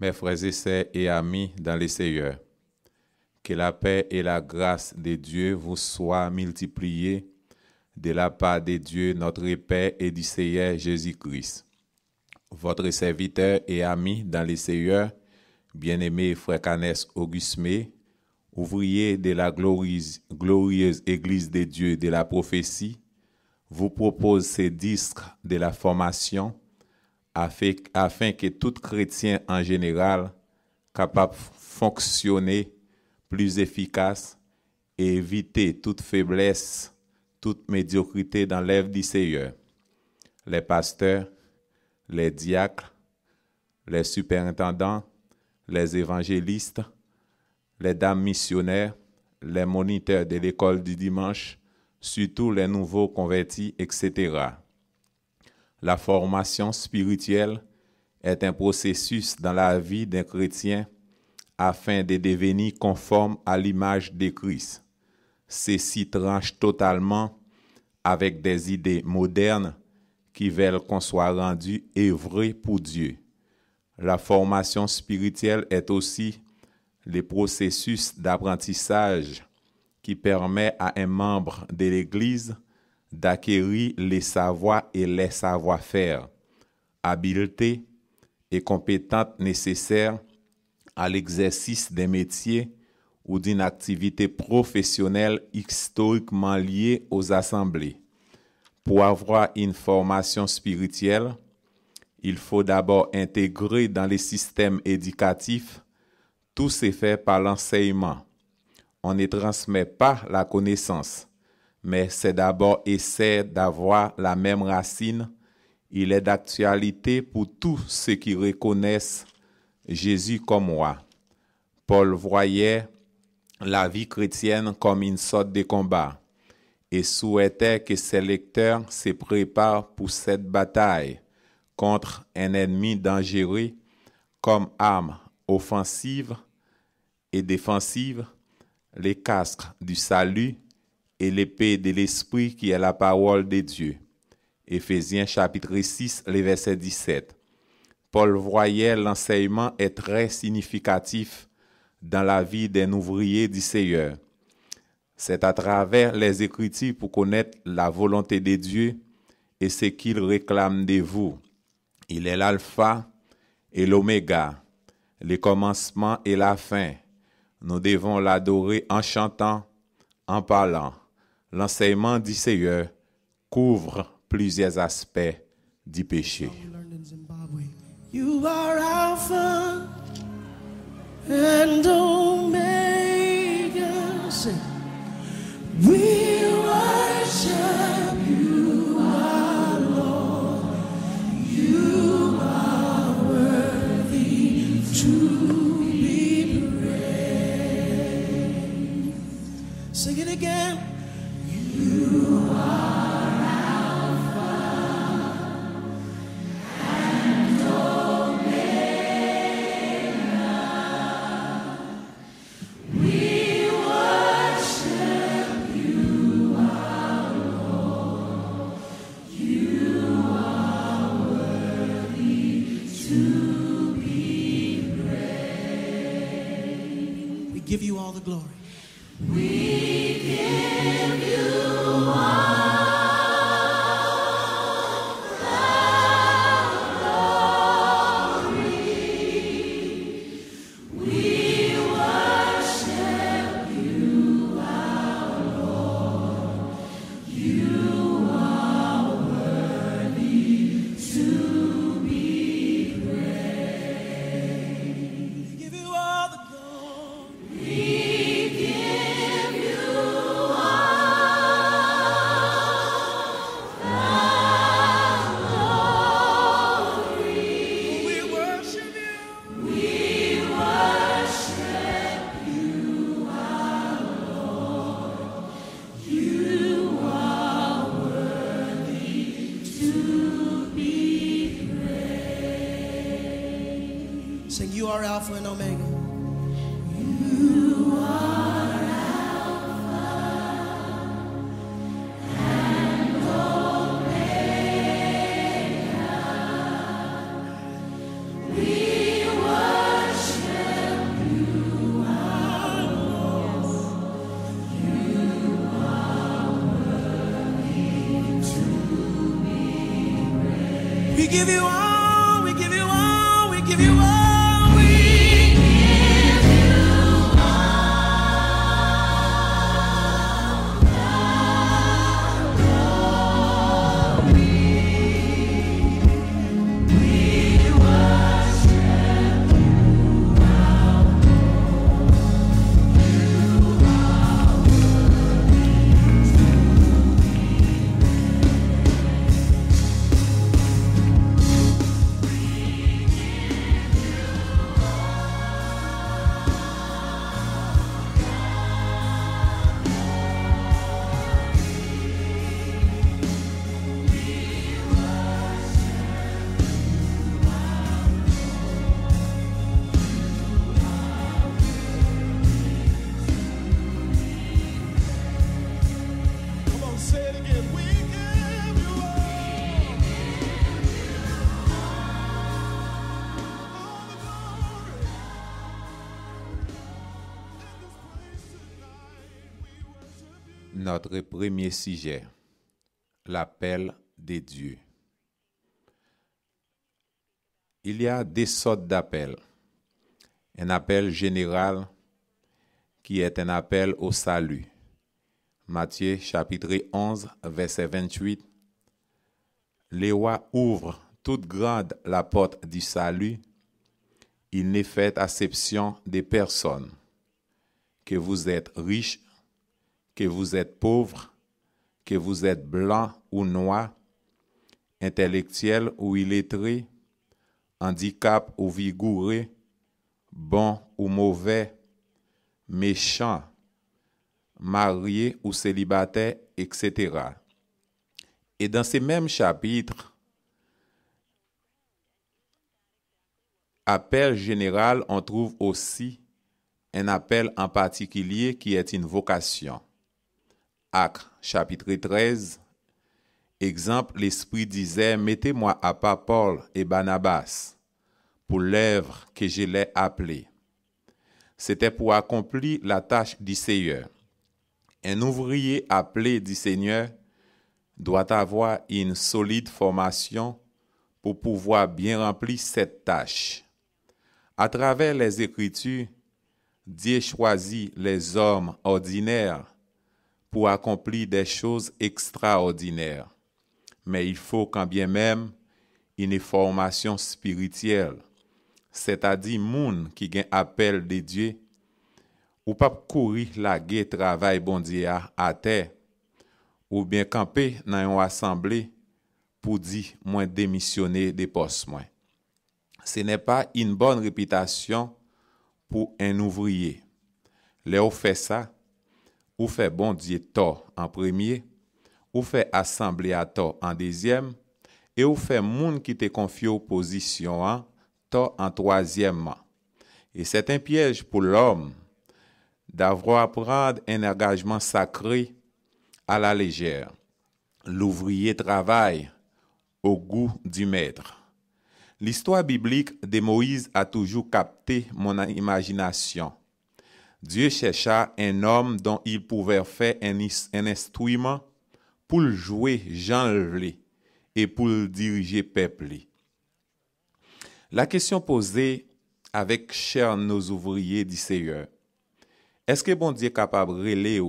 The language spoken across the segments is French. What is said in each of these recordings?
Mes frères et sœurs et amis dans les Seigneurs, que la paix et la grâce de Dieu vous soient multipliées de la part de Dieu, notre Père et du Seigneur Jésus-Christ. Votre serviteur et ami dans les Seigneurs, bien-aimé frère Canès Augusme, ouvrier de la glorieuse Église de Dieu de la prophétie, vous propose ces disques de la formation afin que tout chrétien en général capable de fonctionner plus efficace et éviter toute faiblesse, toute médiocrité dans l'œuvre du Seigneur. Les pasteurs, les diacres, les superintendants, les évangélistes, les dames missionnaires, les moniteurs de l'école du dimanche, surtout les nouveaux convertis, etc. La formation spirituelle est un processus dans la vie d'un chrétien afin de devenir conforme à l'image de Christ. Ceci tranche totalement avec des idées modernes qui veulent qu'on soit rendu œuvré pour Dieu. La formation spirituelle est aussi le processus d'apprentissage qui permet à un membre de l'Église d'acquérir les savoirs et les savoir-faire, habiletés et compétences nécessaires à l'exercice des métiers ou d'une activité professionnelle historiquement liée aux assemblées. Pour avoir une formation spirituelle, il faut d'abord intégrer dans les systèmes éducatifs tout se fait par l'enseignement. On ne transmet pas la connaissance, mais c'est d'abord essayer d'avoir la même racine. Il est d'actualité pour tous ceux qui reconnaissent Jésus comme roi. Paul voyait la vie chrétienne comme une sorte de combat et souhaitait que ses lecteurs se préparent pour cette bataille contre un ennemi dangereux comme arme offensive et défensive, les casques du salut et l'épée de l'esprit qui est la parole de Dieu. Éphésiens chapitre 6, le verset 17. Paul voyait l'enseignement est très significatif dans la vie d'un ouvrier du Seigneur. C'est à travers les Écritures pour connaître la volonté de Dieu et ce qu'il réclame de vous. Il est l'alpha et l'oméga, le commencement et la fin. Nous devons l'adorer en chantant, en parlant. L'enseignement du Seigneur couvre plusieurs aspects du péché. You are Alpha and Omega. Say, we worship you, our Lord. You are worthy to be praised. Sing it again. You are give you all the glory. We give you all the glory. We worship you, our Lord. You are worthy to be praised. We give you all the glory. We give you sing, you are Alpha and Omega. You are Alpha and Omega. We worship give you all, we give you all, we give you all. Come on, say it again. We give you all the glory. In this place tonight, we worship you. Notre premier sujet, l'appel des dieux. Il y a des sortes d'appels. Un appel général qui est un appel au salut. Matthieu chapitre 11, verset 28. Les rois ouvrent toute grande la porte du salut. Il n'est fait acception des personnes. Que vous êtes riches, que vous êtes pauvres, que vous êtes blanc ou noir, intellectuel ou illettré, handicap ou vigoureux, bon ou mauvais, méchant, marié ou célibataire, etc. Et dans ces mêmes chapitres, appel général, on trouve aussi un appel en particulier qui est une vocation. Actes chapitre 13, exemple, l'Esprit disait, « Mettez-moi à part Paul et Barnabas pour l'œuvre que je l'ai appelée. » C'était pour accomplir la tâche du Seigneur. Un ouvrier appelé du Seigneur doit avoir une solide formation pour pouvoir bien remplir cette tâche. À travers les Écritures, Dieu choisit les hommes ordinaires pour accomplir des choses extraordinaires. Mais il faut quand bien même une formation spirituelle, c'est-à-dire moun qui gen appel de Dieu, ou pas courir la guerre travail bon Dieu à terre, ou bien camper dans une assemblée pour dire moi démissionner des postes moi. Ce n'est pas une bonne réputation pour un ouvrier. Là où fait ça, ou fait bon Dieu tort en premier, ou fait assemblée à tort en deuxième, et ou fait moun qui te confie aux positions tort en troisièmement. Et c'est un piège pour l'homme d'avoir à prendre un engagement sacré à la légère. L'ouvrier travaille au goût du maître. L'histoire biblique de Moïse a toujours capté mon imagination. Dieu chercha un homme dont il pouvait faire un instrument pour le jouer Jean le et pour le diriger peuple. La question posée avec cher nos ouvriers du Seigneur, est-ce que bon Dieu est capable de relayer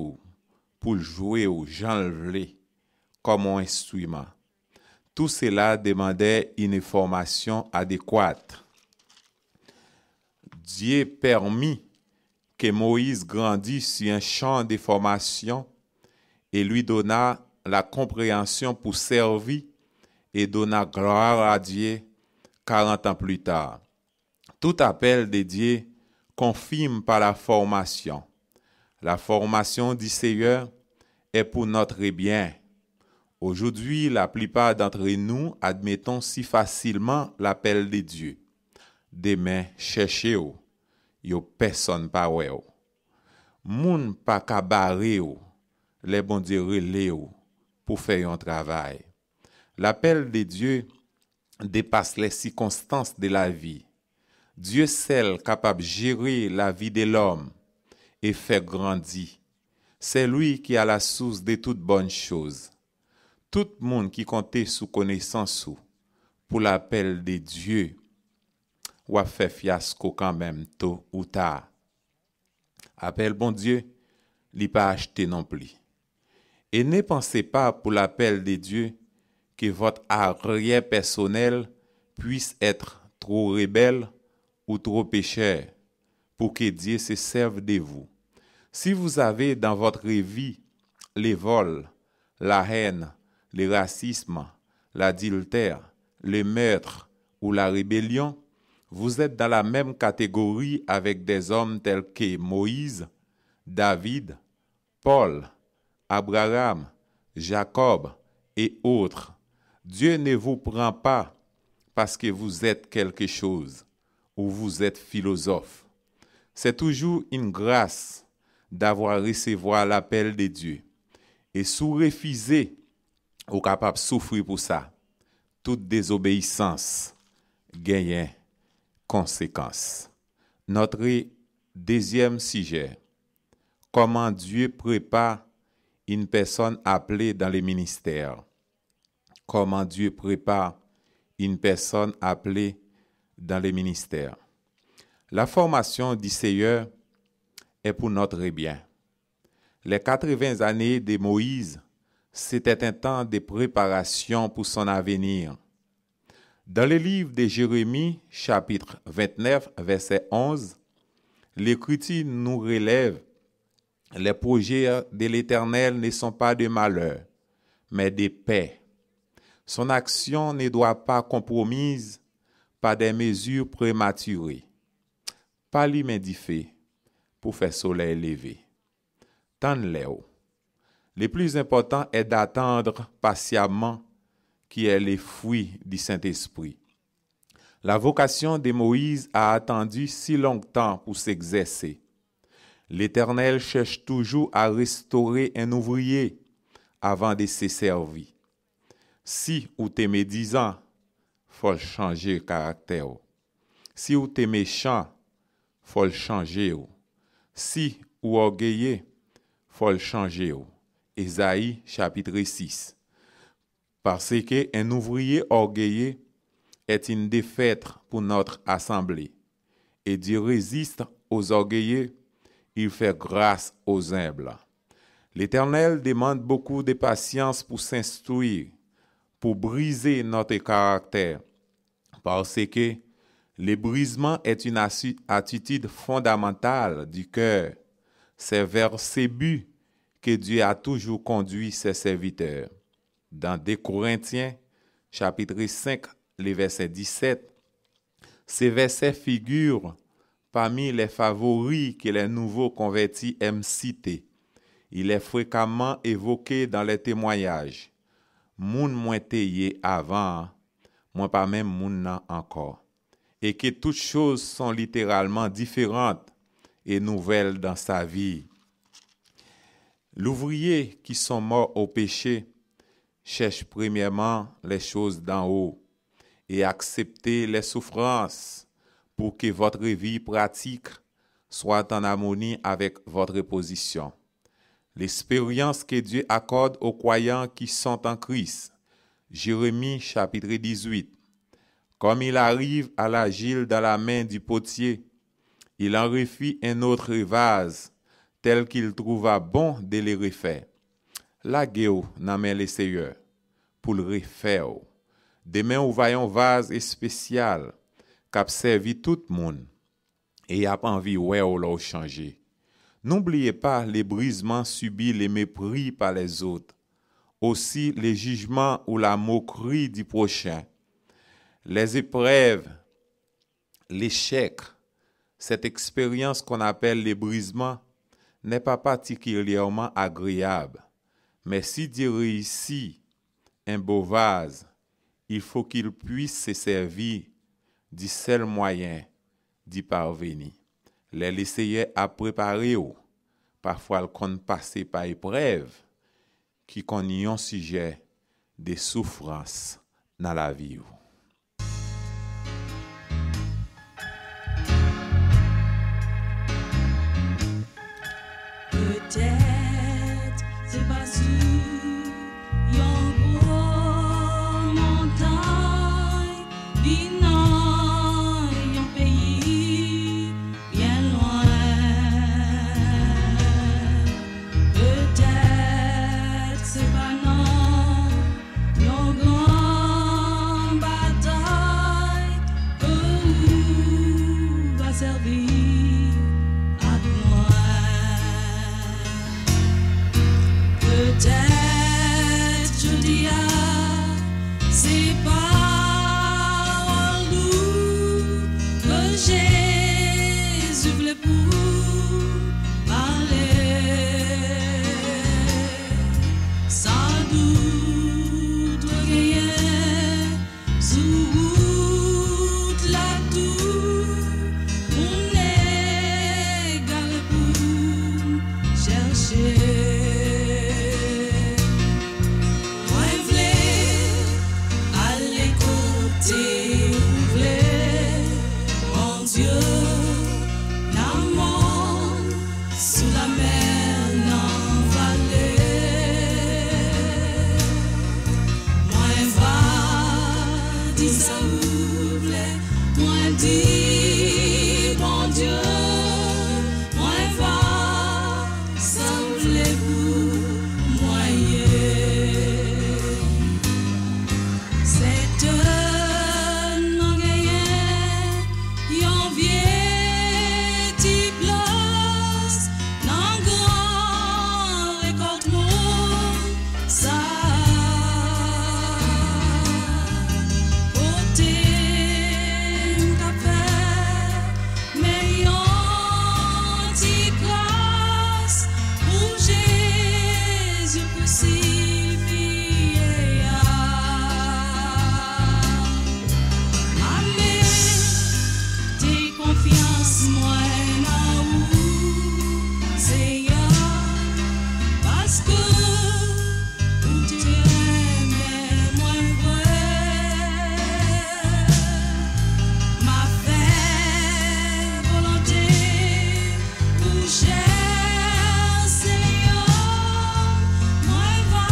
pour jouer au Jean le comme un instrument? Tout cela demandait une formation adéquate. Dieu permit que Moïse grandisse sur un champ de formation et lui donna la compréhension pour servir et donna gloire à Dieu 40 ans plus tard. Tout appel de Dieu confirme par la formation. La formation du Seigneur est pour notre bien. Aujourd'hui, la plupart d'entre nous admettons si facilement l'appel de Dieu. Demain, cherchez-vous. Yo personne pa wè ou. Moun pa ka barre ou. Les bon Dieu relè ou pour faire un travail. L'appel de Dieu dépasse les circonstances de la vie. Dieu seul capable de gérer la vie de l'homme et faire grandir. C'est lui qui a la source de toutes bonnes choses. Tout monde qui compte sous connaissance pour l'appel de Dieu, ou a fait fiasco quand même tôt ou tard. Appel bon Dieu, li pas acheté non plus. Et ne pensez pas pour l'appel de Dieu que votre arrière personnel puisse être trop rebelle ou trop pécheur pour que Dieu se serve de vous. Si vous avez dans votre vie les vols, la haine, le racisme, l'adultère, le meurtre ou la rébellion, vous êtes dans la même catégorie avec des hommes tels que Moïse, David, Paul, Abraham, Jacob et autres. Dieu ne vous prend pas parce que vous êtes quelque chose ou vous êtes philosophe. C'est toujours une grâce d'avoir recevoir l'appel de Dieu. Et sous refuser, ou capable de souffrir pour ça. Toute désobéissance gagne conséquence. Notre deuxième sujet, comment Dieu prépare une personne appelée dans le ministère. Comment Dieu prépare une personne appelée dans le ministère. La formation du Seigneur est pour notre bien. Les 80 années de Moïse, c'était un temps de préparation pour son avenir. Dans le livre de Jérémie, chapitre 29, verset 11, l'Écriture nous relève: les projets de l'Éternel ne sont pas de malheur, mais de paix. Son action ne doit pas compromise par des mesures prématurées. Pas l'humain pour faire soleil levé. Tande-les. Le plus important est d'attendre patiemment qui est le fruit du Saint-Esprit. La vocation de Moïse a attendu si longtemps pour s'exercer. L'Éternel cherche toujours à restaurer un ouvrier avant de se servir. Si ou t'es médisant, faut changer le caractère. Si ou t'es méchant, faut le changer. Si ou orgueilleux, faut le changer. Ésaïe chapitre 6. Parce qu'un ouvrier orgueilleux est une défaite pour notre assemblée. Et Dieu résiste aux orgueilleux, il fait grâce aux humbles. L'Éternel demande beaucoup de patience pour s'instruire, pour briser notre caractère. Parce que le brisement est une attitude fondamentale du cœur. C'est vers ces buts que Dieu a toujours conduit ses serviteurs. Dans 2 Corinthiens, chapitre 5, le verset 17, ces versets figurent parmi les favoris que les nouveaux convertis aiment citer. Il est fréquemment évoqué dans les témoignages. Moun moins teyé avant, moi pas même moun nan encore. Et que toutes choses sont littéralement différentes et nouvelles dans sa vie. L'ouvrier qui sont morts au péché cherche premièrement les choses d'en haut et accepter les souffrances pour que votre vie pratique soit en harmonie avec votre position. L'expérience que Dieu accorde aux croyants qui sont en Christ. Jérémie chapitre 18. Comme il arrive à l'agile dans la main du potier, il en refit un autre vase, tel qu'il trouva bon de le refaire. La guéo n'a main le Seigneur pour le refaire. Demain, nous voyons un vase spécial qui a servi tout le monde et il a pas envie de changer. N'oubliez pas les brisements subis, les mépris par les autres, aussi les jugements ou la moquerie du prochain, les épreuves, l'échec. Cette expérience qu'on appelle les brisements n'est pas particulièrement agréable. Mais si Dieu réussit un beau vase, il faut qu'il puisse se servir du seul moyen d'y parvenir. Les laisser à préparer, parfois le qu'on passe par épreuve, qui connaît un sujet de souffrance dans la vie. Peut-être c'est pas sûr, yon gros montagne servir à moi. Peut-être je dis c'est pas nous que Jésus voulait pour parler. Sans doute rien sous route la tour, on est garé pour chercher. Moi v'lais aller côté ouvert, mon Dieu, l'amour sous la mer n'en vallée. Moi va dis ça ouvert, moi dis mon Dieu, moi va ça ouvert pour moyen. C'est un gagné, yon vient t'y place, nan grand récoltement, ça. Côté café, mais yon t'y classe, pour Jésus crucifié. Amen. Tes confiance moi nan ou Seigneur, parce que ou tu aimes moi vrai. Ma fait volonté pour cher Seigneur, moi va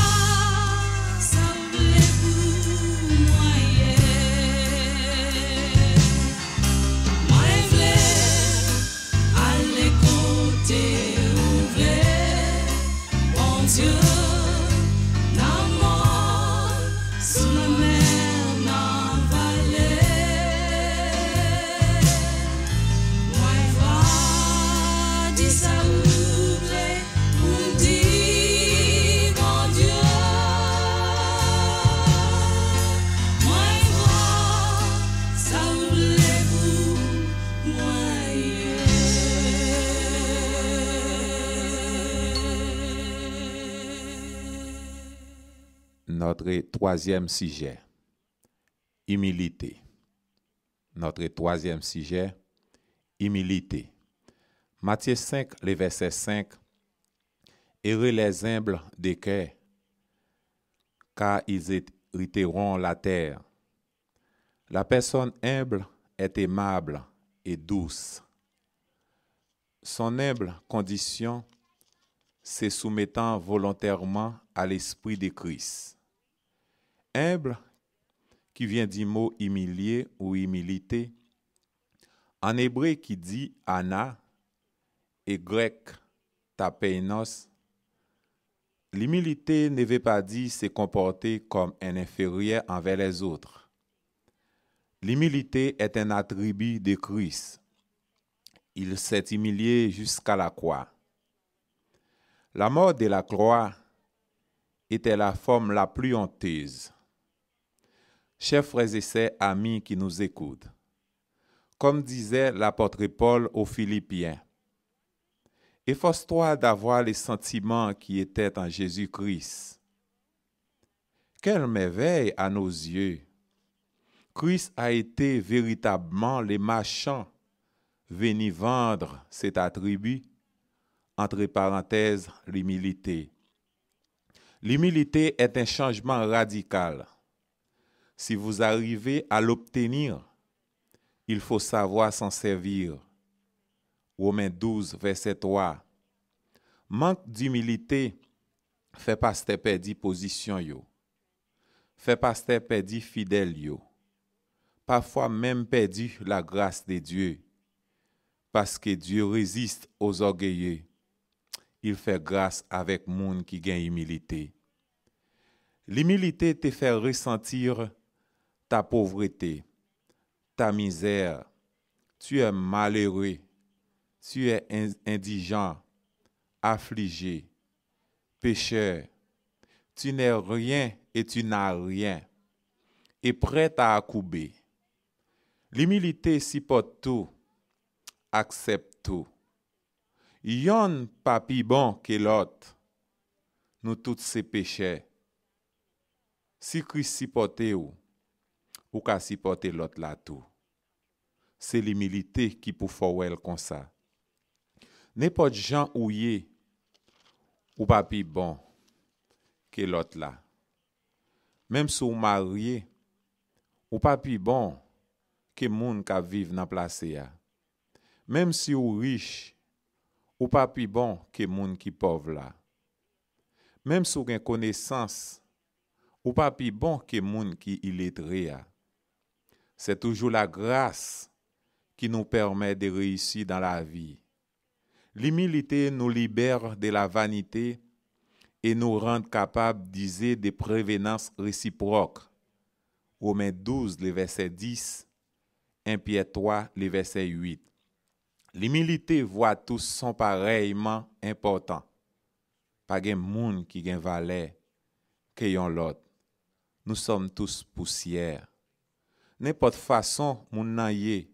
sauver pour moi. Moi v'lais aller côté ouvert, mon Dieu, l'amour sous la mer n'en vallée. Moi va dis ça ouvert, on dit mon Dieu. Moi va ça ouvert pour Notre troisième sujet, humilité. Notre troisième sujet, humilité. Matthieu 5, le verset 5. Heureux les humbles de cœur, car ils hériteront la terre. La personne humble est aimable et douce. Son humble condition, c'est soumettant volontairement à l'esprit de Christ. Humble, qui vient du mot humilier ou humilité, en hébreu qui dit ana et grec tapeinos. L'humilité ne veut pas dire se comporter comme un inférieur envers les autres. L'humilité est un attribut de Christ. Il s'est humilié jusqu'à la croix. La mort de la croix était la forme la plus honteuse. Chers frères et sœurs, amis qui nous écoutent, comme disait l'apôtre Paul aux Philippiens, efforce-toi d'avoir les sentiments qui étaient en Jésus-Christ. Quelle merveille à nos yeux! Christ a été véritablement le marchand venu vendre cet attribut, entre parenthèses, l'humilité. L'humilité est un changement radical. Si vous arrivez à l'obtenir, il faut savoir s'en servir. Romains 12, verset 3. Manque d'humilité fait pasteur perdre position yo. Fait pasteur perdre fidèle yo. Parfois même perdu la grâce de Dieu. Parce que Dieu résiste aux orgueilleux. Il fait grâce avec monde qui gagne humilité. L'humilité te fait ressentir ta pauvreté, ta misère. tu es malheureux, tu es indigent, affligé, pécheur, tu n'es rien et tu n'as rien, et prêt à accouber. L'humilité supporte tout, accepte tout. Yon pas plus bon que l'autre, nous tous ces pécheurs. Si Christ supporte ou qu'à supporter l'autre là tout. C'est l'humilité qui pour faire comme ça. N'importe gens ouillé ou pas plus bon que l'autre là. Même si vous marié ou pas plus bon que moun qui vivent dans place ya. Même si vous riche ou pas plus bon que moun qui pauvre là. Même si vous avez connaissance ou pas plus bon que moun qui illettré ya. C'est toujours la grâce qui nous permet de réussir dans la vie. L'humilité nous libère de la vanité et nous rend capables d'user des prévenances réciproques. Romains 12, le verset 10, 1 Pierre 3, le verset 8. L'humilité voit tous sont pareillement importants. Pas de monde qui gen valeur que yon l'autre. Nous sommes tous poussière. N'importe façon moun nan yé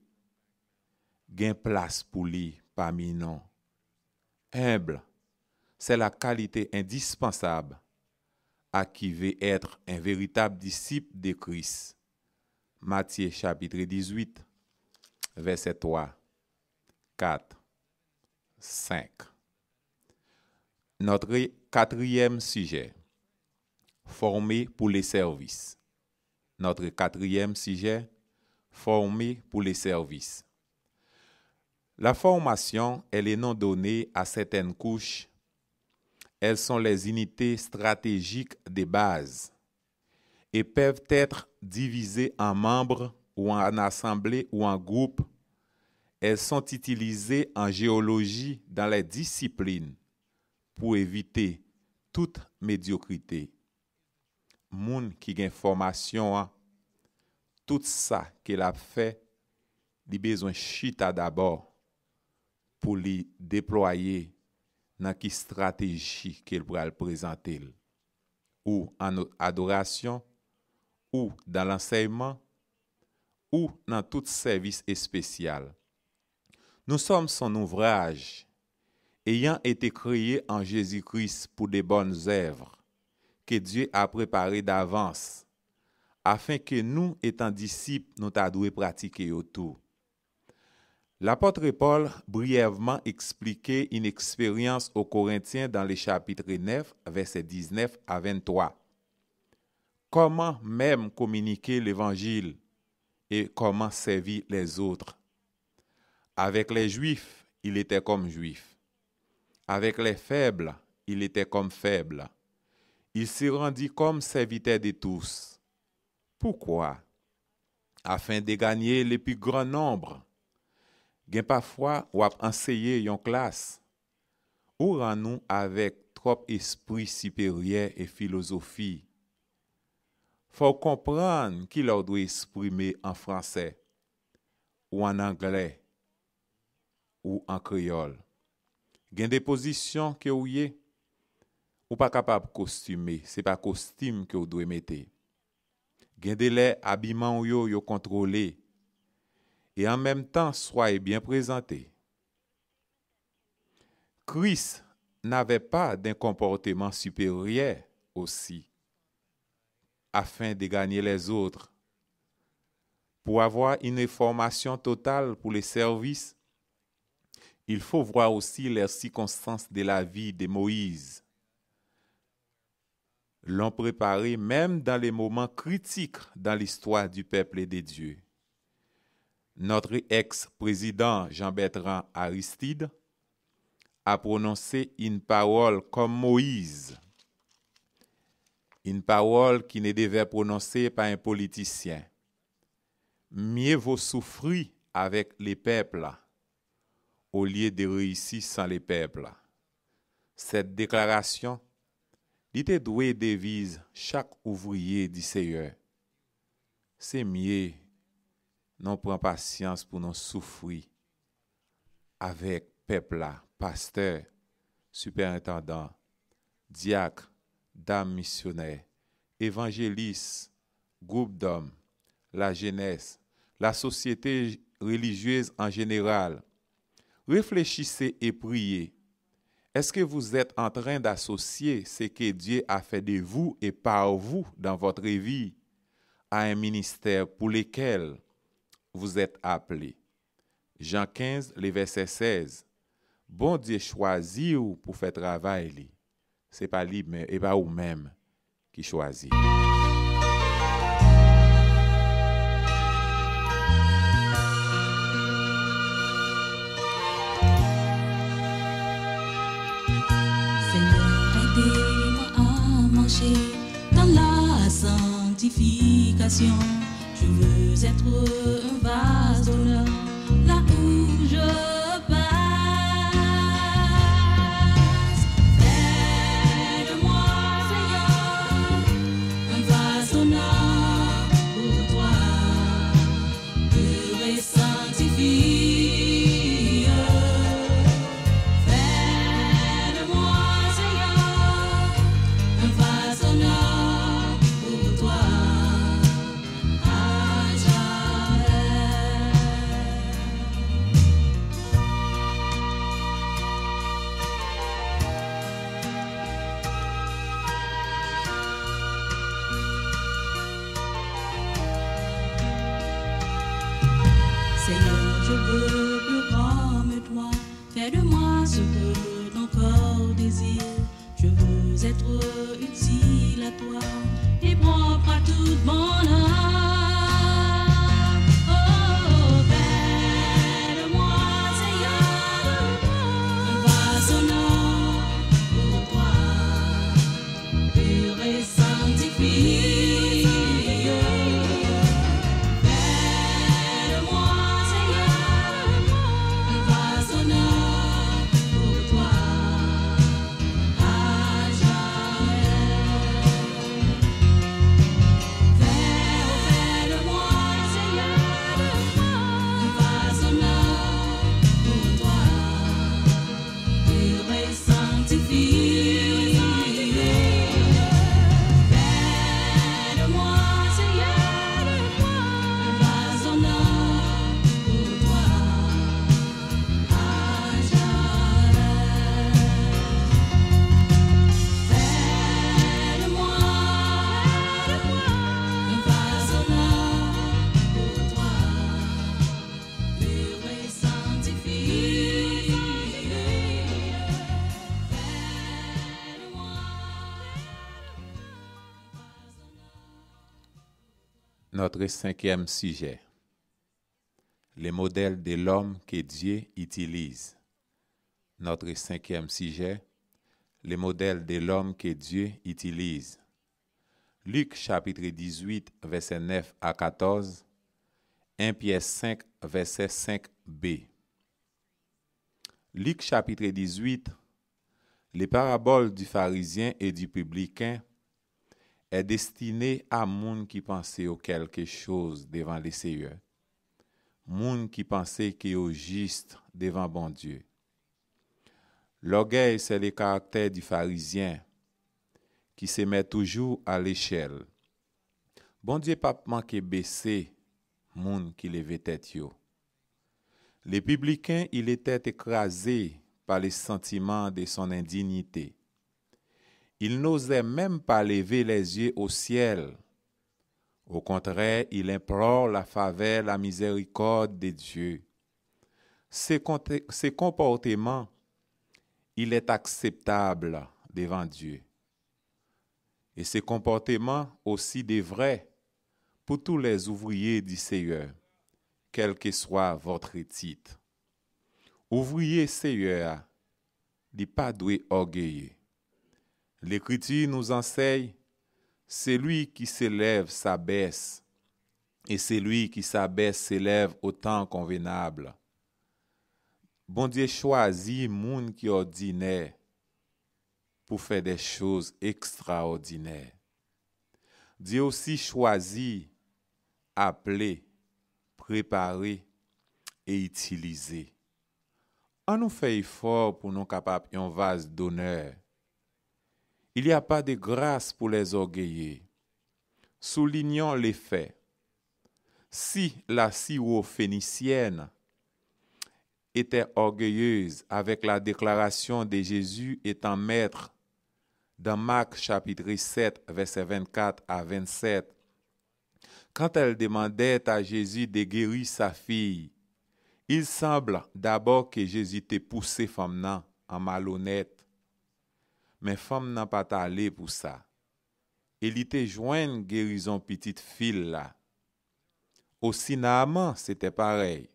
gen place pour lui parmi nous. Humble, c'est la qualité indispensable à qui veut être un véritable disciple de Christ. Matthieu chapitre 18, verset 3, 4, 5. Notre quatrième sujet, former pour les services. Notre quatrième sujet, former pour les services. La formation, elle est non donnée à certaines couches. Elles sont les unités stratégiques de base et peuvent être divisées en membres ou en assemblées ou en groupes. Elles sont utilisées en géologie dans les disciplines pour éviter toute médiocrité. Moun qui gen formation, tout ça qu'il a fait, il a besoin chita d'abord pour les déployer dans qui stratégie qu'il pourra présenter, ou en adoration, ou dans l'enseignement, ou dans tout service spécial. Nous sommes son ouvrage, ayant été créés en Jésus-Christ pour de bonnes œuvres que Dieu a préparées d'avance, afin que nous, étant disciples, nous t'adouons pratiquer autour. L'apôtre Paul brièvement expliquait une expérience aux Corinthiens dans le chapitre 9, versets 19 à 23. Comment même communiquer l'évangile et comment servir les autres. Avec les Juifs, il était comme Juif. Avec les faibles, il était comme faible. Il se rendit comme serviteur de tous. Pourquoi? Afin de gagner le plus grand nombre. Gen parfois ou ap enseigner yon classe ou rend nous avec trop esprit supérieur et philosophie. Faut comprendre qu'il leur doit exprimer en français ou en anglais ou en créole. Gen des positions que ou pas capable costumer, c'est pas costume que vous doit mettre. Gen des les habillement yo contrôlé. Et en même temps, soyez bien présentés. Christ n'avait pas d'un comportement supérieur aussi, afin de gagner les autres. Pour avoir une formation totale pour les services, il faut voir aussi les circonstances de la vie de Moïse. L'ont préparé même dans les moments critiques dans l'histoire du peuple de Dieu. Notre ex-président Jean-Bertrand Aristide a prononcé une parole comme Moïse. Une parole qui ne devait prononcer par un politicien. Mieux vaut souffrir avec les peuples au lieu de réussir sans les peuples. Cette déclaration était douée devise chaque ouvrier du Seigneur. C'est mieux nous prenons patience pour nous souffrir avec peuple là, pasteur, superintendant, diacre, dame missionnaire, évangéliste, groupe d'hommes, la jeunesse, la société religieuse en général. Réfléchissez et priez. Est-ce que vous êtes en train d'associer ce que Dieu a fait de vous et par vous dans votre vie à un ministère pour lequel vous êtes appelés? Jean 15, le verset 16. Bon Dieu choisit ou pour faire travail. Ce n'est pas lui et pas vous-même qui choisit. Seigneur, aidez-moi à marcher dans la sanctification. Je veux être un vase d'honneur là où je passe. Fais de moi, Seigneur, un vase d'honneur pour toi, pur et sanctifié. Seigneur, je veux plus comme toi. Fais de moi ce que ton corps désire. Je veux être utile à toi et propre à toute mon âme. Oh, fais de moi, Seigneur, un vase d'honneur pour toi, pur et sanctifié. Notre cinquième sujet, les modèles de l'homme que Dieu utilise. Notre cinquième sujet, les modèles de l'homme que Dieu utilise. Luc chapitre 18, verset 9 à 14, 1 Pierre 5, verset 5b. Luc chapitre 18, les paraboles du pharisien et du publicain est destiné à moun qui pensait au quelque chose devant les Seigneur. Moun qui pensait qu'il est juste devant bon Dieu. L'orgueil, c'est le caractère du pharisien qui se met toujours à l'échelle. Bon Dieu pas manqué baisser moun qui levait tête yo. Les publicains, il était écrasé par les sentiments de son indignité. Il n'osait même pas lever les yeux au ciel. Au contraire, il implore la faveur, la miséricorde de Dieu. Ses comportements, il est acceptable devant Dieu. Et ces comportements aussi devraient pour tous les ouvriers du Seigneur, quel que soit votre titre. Ouvrier Seigneur, n'est pas doué orgueilleux. L'Écriture nous enseigne, celui qui s'élève s'abaisse, et celui qui s'abaisse s'élève au temps convenable. Bon Dieu choisit moun qui ordinaire pour faire des choses extraordinaires. Dieu aussi choisit, appelé, préparer et utiliser. On nous fait effort pour nous capables un vase d'honneur. Il n'y a pas de grâce pour les orgueilleux. Soulignons les faits. Si la syrophénicienne était orgueilleuse avec la déclaration de Jésus étant maître dans Marc chapitre 7, versets 24 à 27, quand elle demandait à Jésus de guérir sa fille, il semble d'abord que Jésus t'ait poussé femme en malhonnête. Mais femme n'a pas allé pour ça. Il était joint guérison petite fille là. Aussi Naaman, c'était pareil.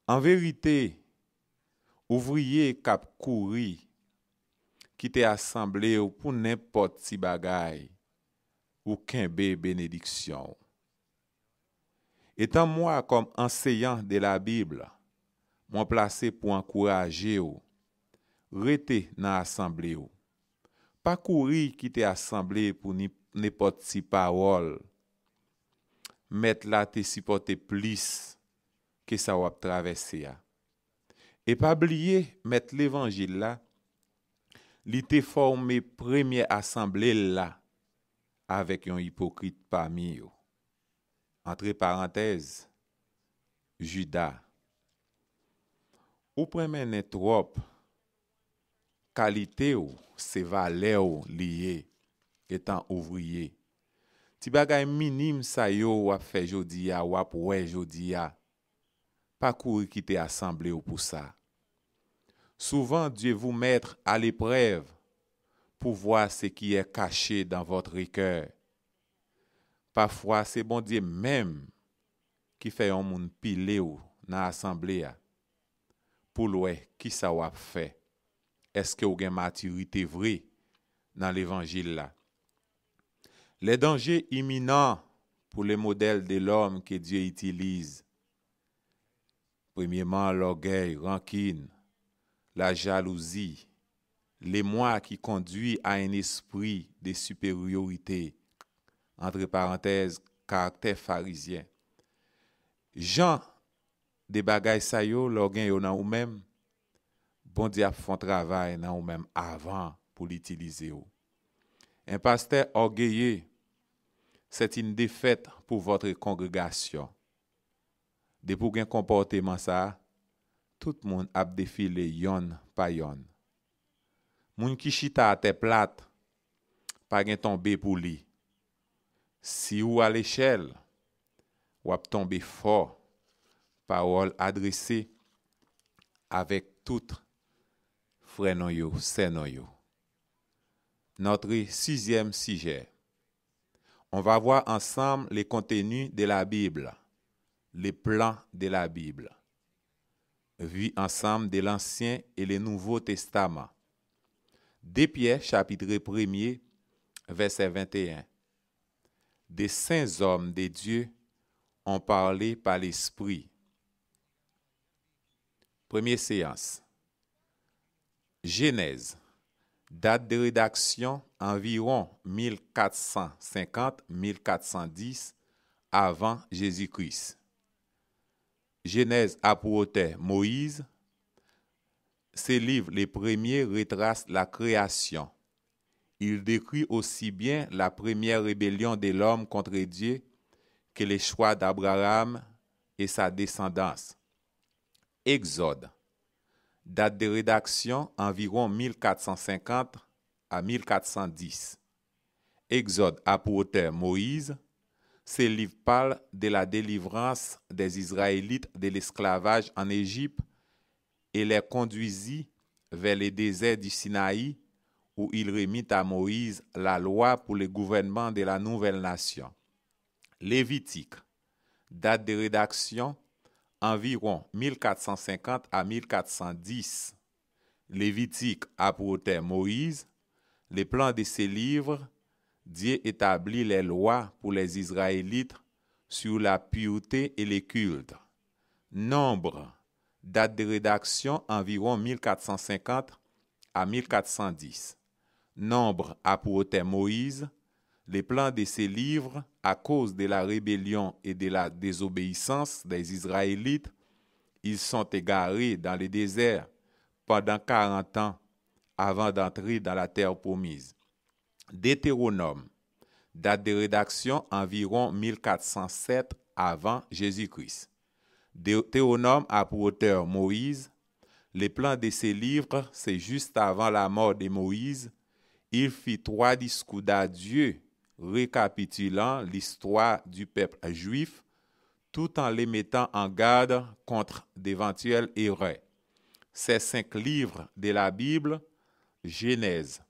En vérité, ouvrier cap couri qui t'est assemblé pour n'importe si bagaille ou qu'un bénédiction. Étant moi comme enseignant de la Bible, moi placé pour encourager ou rester dans l'assemblée ou. Pas courir quitter assemblée pour n'importe si parole. Mettre là te supporter plus que ça va traverser. Et pas oublier mettre l'évangile là, li te formé première assemblée là avec un hypocrite parmi eux. Entre parenthèses, Judas. Ou premene trop qualité ou c'est valeur lié étant ouvrier. Ti bagay minime sa yo wap fait jodi a wap wè jodi a. Pas courir quitter assemblée ou pour ça. Souvent Dieu vous met à l'épreuve pour voir ce qui est caché dans votre cœur. Parfois c'est bon Dieu même qui fait un monde pilé ou dans assemblée pour louer qui ça wap fait. Est-ce que vous avez une maturité vraie dans l'évangile là? Les dangers imminents pour les modèles de l'homme que Dieu utilise. Premièrement, l'orgueil, rancune, la jalousie, l'émoi qui conduit à un esprit de supériorité, entre parenthèses, caractère pharisien. Jean, des bagailles sa yo, l'orgueil yo nan ou même, bon Dieu a fait un travail nan ou même avant pour l'utiliser. Un pasteur orgueilleux, c'est une défaite pour votre congrégation. De pour un comportement ça, tout le monde a défilé yon pa yon. Moun ki chita à te plate, pas gen tomber pour lui. Si ou à l'échelle, ou ap tomber fort, parole adressée avec toute frère non yo, c'est non yo. Notre 6e sujet. On va voir ensemble les contenus de la Bible, les plans de la Bible, vu ensemble de l'Ancien et le Nouveau Testament. 2 Pierre, chapitre 1er, verset 21. Des saints hommes de Dieu ont parlé par l'Esprit. Première séance. Genèse. Date de rédaction environ 1450-1410 avant Jésus-Christ. Genèse a pour auteur Moïse. Ces livres, les premiers, retracent la création. Il décrit aussi bien la première rébellion de l'homme contre Dieu que les choix d'Abraham et sa descendance. Exode. Date de rédaction environ 1450 à 1410. Exode a pour auteur Moïse. Ce livre parle de la délivrance des Israélites de l'esclavage en Égypte et les conduisit vers le désert du Sinaï où il remit à Moïse la loi pour le gouvernement de la nouvelle nation. Lévitique. Date de rédaction environ 1450 à 1410. Lévitique a pour auteur Moïse. Les plans de ces livres, Dieu établit les lois pour les Israélites sur la pureté et les cultes. Nombre, date de rédaction environ 1450 à 1410. Nombre a pour auteur Moïse. Les plans de ces livres, à cause de la rébellion et de la désobéissance des Israélites, ils sont égarés dans le désert pendant 40 ans avant d'entrer dans la terre promise. Deutéronome, date de rédaction environ 1407 avant Jésus-Christ. Deutéronome a pour auteur Moïse. Les plans de ces livres, c'est juste avant la mort de Moïse. Il fit 3 discours d'adieu récapitulant l'histoire du peuple juif, tout en les mettant en garde contre d'éventuelles erreurs. Ces 5 livres de la Bible, Genèse,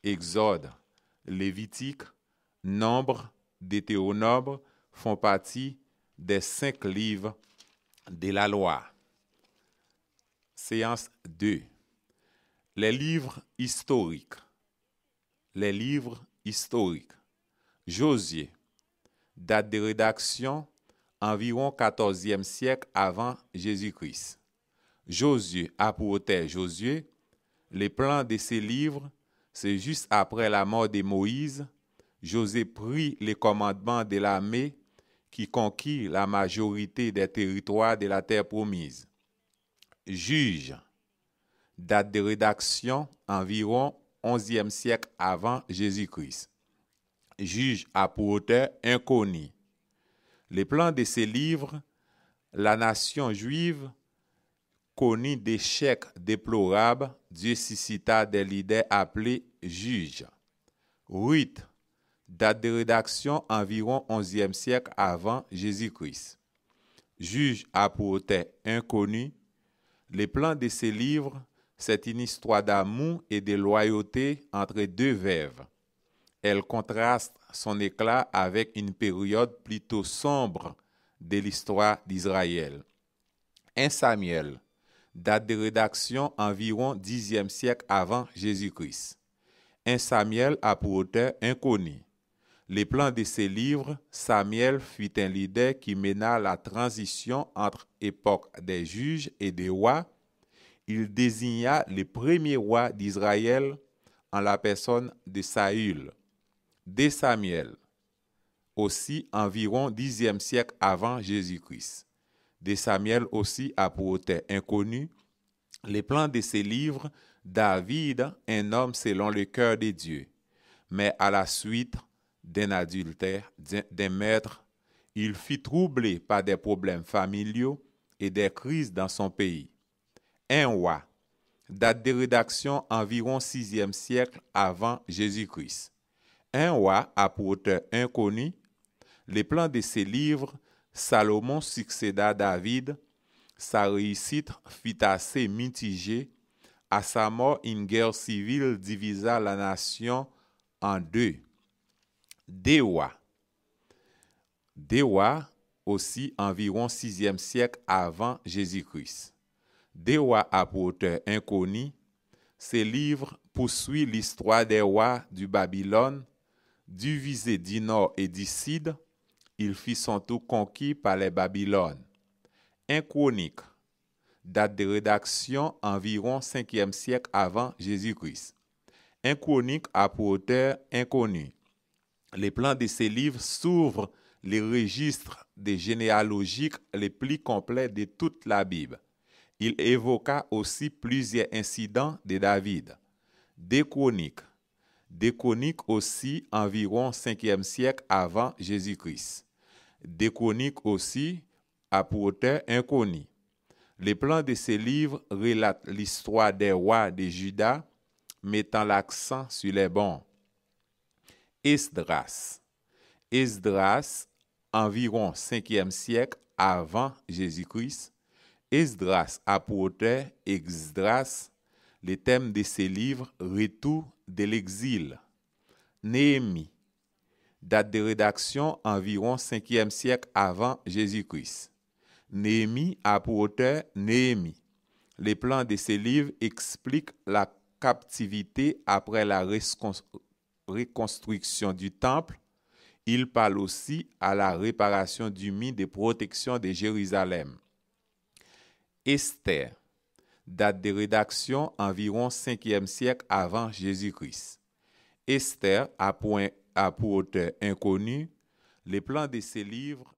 Exode, Lévitique, Nombre, Deutéronome, font partie des 5 livres de la loi. Séance 2. Les livres historiques. Les livres historiques. Josué, date de rédaction environ 14e siècle avant Jésus-Christ. Josué a pour auteur Josué. Les plans de ces livres, c'est juste après la mort de Moïse. Josué prit les commandements de l'armée qui conquit la majorité des territoires de la terre promise. Juge, date de rédaction environ 11e siècle avant Jésus-Christ. Juge a pour auteur inconnu. Les plans de ces livres, la nation juive connut d'échecs déplorables. Dieu suscita des leaders appelés juges. Ruth, date de rédaction environ 11e siècle avant Jésus-Christ. Juge a pour auteur inconnu. Les plans de ces livres, c'est une histoire d'amour et de loyauté entre 2 veuves. Elle contraste son éclat avec une période plutôt sombre de l'histoire d'Israël. 1 Samuel, date de rédaction environ 10e siècle avant Jésus-Christ. 1 Samuel a pour auteur inconnu. Les plans de ces livres, Samuel fut un leader qui mena la transition entre époque des juges et des rois. Il désigna les premiers rois d'Israël en la personne de Saül. 2 Samuel, aussi environ 10e siècle avant Jésus-Christ. 2 Samuel aussi a pour auteur inconnu. Les plans de ces livres, David, un homme selon le cœur de Dieu, mais à la suite d'un adultère, d'un meurtre, il fut troublé par des problèmes familiaux et des crises dans son pays. Un roi, date de rédaction environ 6e siècle avant Jésus-Christ. Un roi a pour auteur inconnu. Les plans de ces livres, Salomon succéda David. Sa réussite fut assez mitigée. À sa mort, une guerre civile divisa la nation en 2. Dewa, aussi environ 6e siècle avant Jésus-Christ. Dewa a pour auteur inconnu. Ces livres poursuivent l'histoire des rois du Babylone. Divisé du nord et du sud, il fut son tour conquis par les Babylones. 1 Chronique, date de rédaction environ 5e siècle avant Jésus-Christ. 1 Chronique a pour auteur inconnu. Les plans de ces livres s'ouvrent les registres des généalogiques les plus complets de toute la Bible. Il évoqua aussi plusieurs incidents de David. 2 Chroniques aussi environ 5e siècle avant Jésus-Christ. 2 Chroniques aussi a pour auteur inconnu. Les plans de ces livres relatent l'histoire des rois de Juda, mettant l'accent sur les bons. Esdras, environ 5e siècle avant Jésus-Christ. Esdras a pour auteur Esdras. Les thèmes de ces livres, retour de l'exil. Néhémie, date de rédaction environ 5e siècle avant Jésus-Christ. Néhémie a pour auteur Néhémie. Les plans de ces livres expliquent la captivité après la reconstruction du temple. Il parle aussi à la réparation du mur de protection de Jérusalem. Esther, date de rédaction environ 5e siècle avant Jésus-Christ. Esther a pour a pour auteur inconnu. Les plans de ces livres